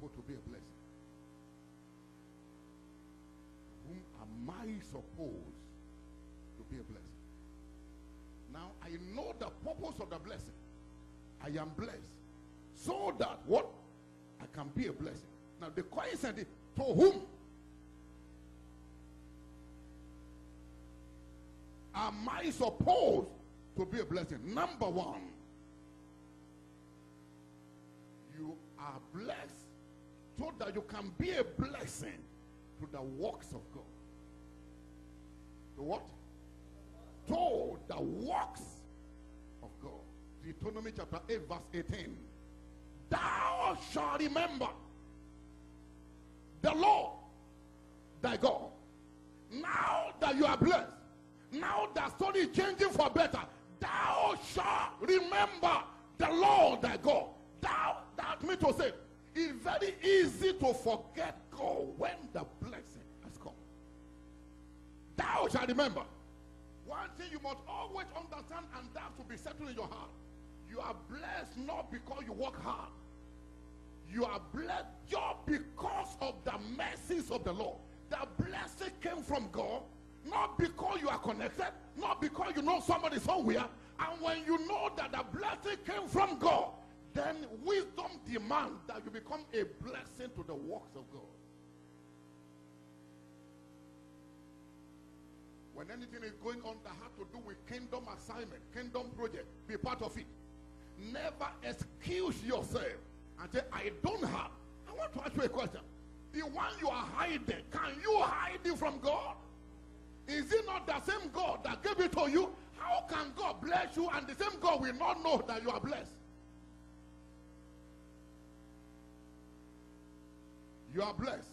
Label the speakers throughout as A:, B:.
A: supposed to be a blessing? Whom am I supposed to be a blessing? Now, I know the purpose of the blessing. I am blessed so that what? I can be a blessing. Now, the question is, to whom am I supposed to be a blessing? Number one, you are blessed so that you can be a blessing to the works of God. To what? To the works of God. Deuteronomy chapter 8 verse 18. Thou shalt remember the Lord thy God. Now that you are blessed, now that story is changing for better, thou shalt remember the Lord thy God. That means to say, it's very easy to forget God when the blessing has come. Thou shalt remember. One thing you must always understand, and that to be settled in your heart. You are blessed not because you work hard. You are blessed just because of the mercies of the Lord. The blessing came from God, not because you are connected, not because you know somebody somewhere. And when you know that the blessing came from God, then wisdom demands that you become a blessing to the works of God. When anything is going on that has to do with kingdom assignment, kingdom project, be part of it. Never excuse yourself and say, I don't have. I want to ask you a question. The one you are hiding, can you hide it from God? Is it not the same God that gave it to you? How can God bless you and the same God will not know that you are blessed? You are blessed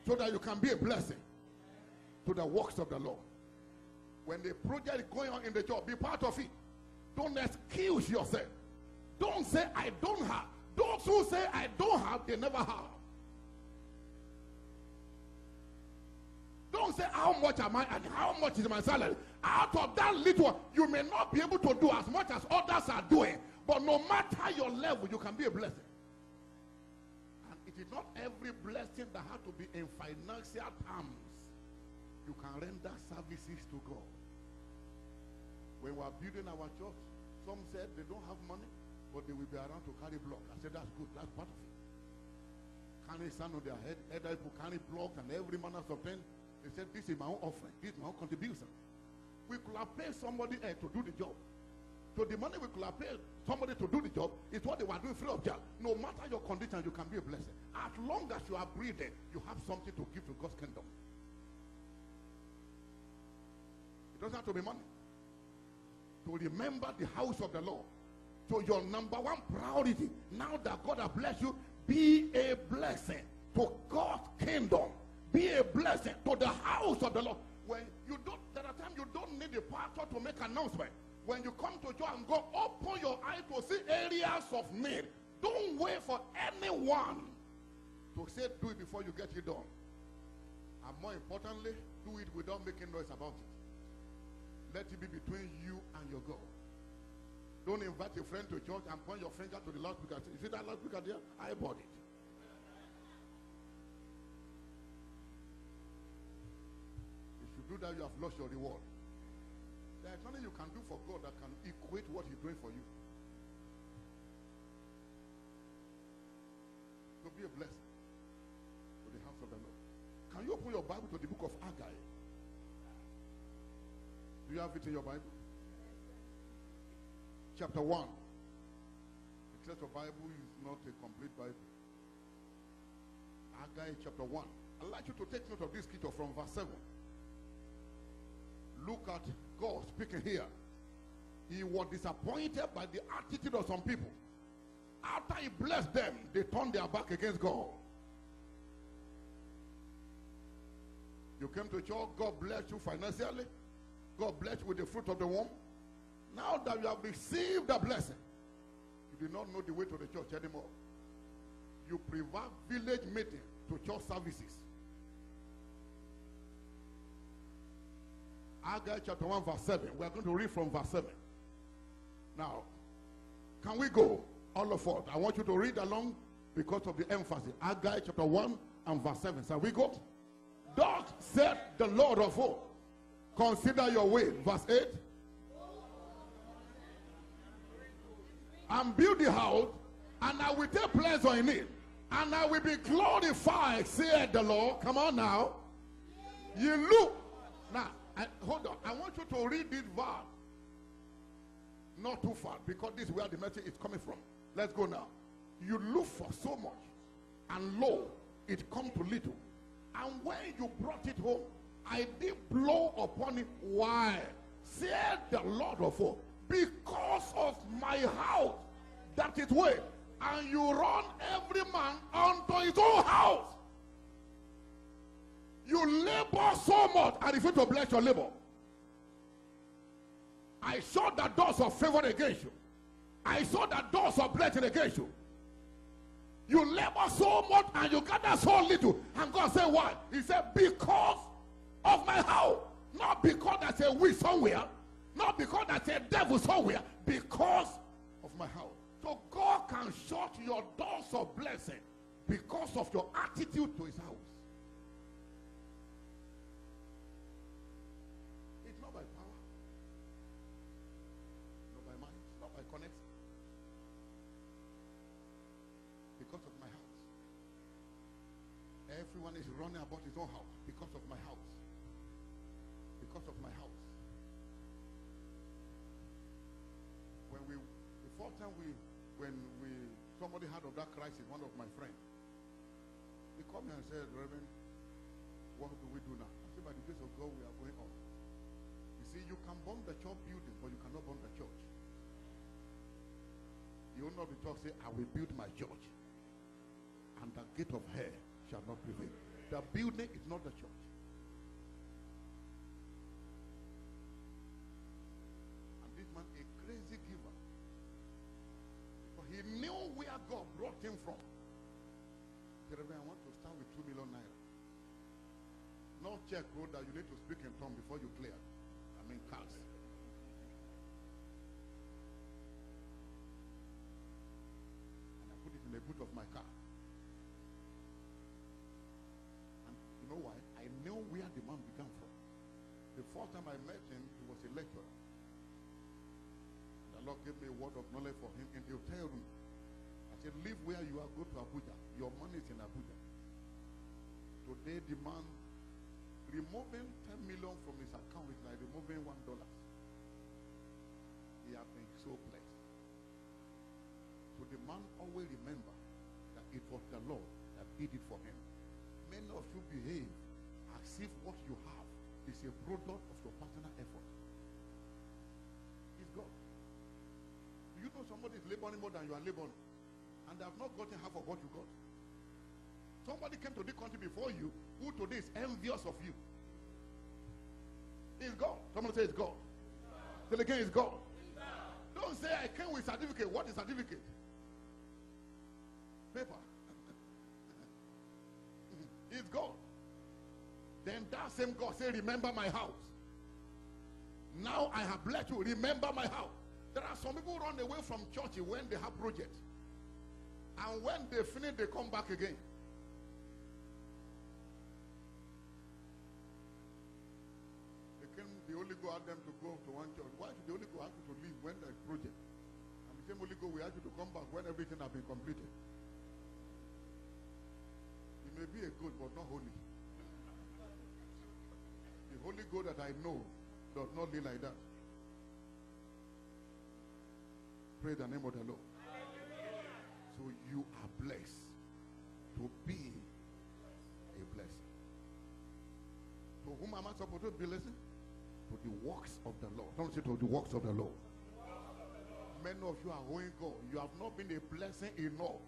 A: so that you can be a blessing to the works of the Lord. When the project is going on in the job, be part of it. Don't excuse yourself. Don't say, I don't have. Those who say, I don't have, they never have. Don't say, how much am I and how much is my salary? Out of that little, you may not be able to do as much as others are doing. But no matter your level, you can be a blessing. And it is not every blessing that has to be in financial terms. You can render services to God. When we are building our church, some said they don't have money, but they will be around to carry blocks. I said, that's good. That's part of it. Carry sand on their head. Other people carry blocks and every manner of thing. They said, this is my own offering. This is my own contribution. We could have paid somebody else to do the job. So the money we could have paid somebody to do the job is what they were doing free of charge. No matter your condition, you can be a blessing. As long as you are breathing, you have something to give to God's kingdom. It doesn't have to be money. To remember the house of the Lord. So your number one priority, now that God has blessed you, be a blessing to God's kingdom. Be a blessing to the house of the Lord. When you don't, there are times you don't need a pastor to make an announcement. When you come to church and go, open your eyes to see areas of need. Don't wait for anyone to say do it before you get it done. And more importantly, do it without making noise about it. Let it be between you and your God. Don't invite a friend to church and point your finger to the loudspeaker. You see that loudspeaker there? I bought it. If you do that, you have lost your reward. There is nothing you can do for God that can equate what He's doing for you. So be a blessing to the house of the Lord. Can you open your Bible to the book of Haggai? Do you have it in your Bible? Chapter 1. It says your Bible is not a complete Bible. Haggai chapter 1. I'd like you to take note of this scripture from verse 7. Look at God speaking here. He was disappointed by the attitude of some people. After He blessed them, they turned their back against God. You came to church, God bless you financially. God bless you with the fruit of the womb. Now that you have received the blessing, you do not know the way to the church anymore. You prefer village meeting to church services. Haggai chapter 1 verse 7. We are going to read from verse 7. Now, can we go? All of us. I want you to read along because of the emphasis. Haggai chapter 1 and verse 7. Shall we go? Thus said the Lord of hosts, consider your way. Verse 8. And build the house, and I will take pleasure in it, and I will be glorified, said the Lord. Come on now. You look. Now, hold on. I want you to read this verse. Not too far, because this is where the message is coming from. Let's go now. You look for so much, and lo, it come to little. And when you brought it home, I did blow upon it. Why? Said the Lord of hosts, because of my house that is way, and you run every man unto his own house. You labor so much, and if you to bless your labor, I saw the doors of favor against you. I saw the doors of blessing against you. You labor so much and you gather so little. And God said, why? He said, because of my house. Not because there's a witch somewhere. Not because there's a devil somewhere. Because of my house. So God can shut your doors of blessing because of your attitude to his house. It's not by power. Not by mind. Not by connection. Because of my house. Everyone is running about his own house because of my house. Because of my house. The first time somebody heard of that crisis, one of my friends, he called me and said, Reverend, what do we do now? I said, by the grace of God, we are going on. You see, you can bomb the church building, but you cannot bomb the church. The owner of the church say, I will build my church, and the gate of hell shall not prevail. The building is not the church. And this man, a crazy giver. But he knew where God brought him from. He said, I want to start with 2 million naira. No check road that you need to speak in tongue before you clear. I mean, cards. And I put it in the boot of my car. And you know why? I knew where the man began from. The first time I met him, he was a lecturer. The Lord gave me a word of knowledge for him in the hotel room. I said, leave where you are, go to Abuja. Your money is in Abuja. Today, the man removing 10 million from his account is like removing $1. He has been so blessed. So the man always remember that it was the Lord that did it for him. Many of you behave as if what you have is a product of your personal effort. It's God. Do you know somebody is laboring more than you are laboring, and they have not gotten half of what you got? Somebody came to this country before you who today is envious of you. It's God. Someone say it's God. Say again, it's God. Don't say I came with certificate. What is certificate? Paper. It's God. Then that same God say, remember my house. Now I have blessed you. Remember my house. There are some people who run away from church when they have projects. And when they finish, they come back again. They only go ask them to go to one church. Why should they only go ask you to leave when there's project? And the same Holy Ghost will ask you to come back when everything has been completed. You may be a good, but not holy. The Holy Ghost that I know does not live like that. Praise the name of the Lord. So you are blessed to be a blessing. To whom am I supposed to be listening? To the works of the Lord. Don't say to the works of the Lord. Many of you are owing God. You have not been a blessing enough.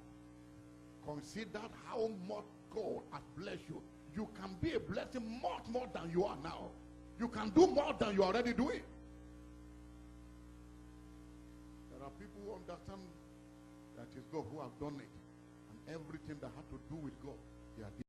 A: Consider how much God has blessed you. You can be a blessing much more than you are now. You can do more than you are already doing. There are people who understand that it's God who has done it. And everything that had to do with God, they are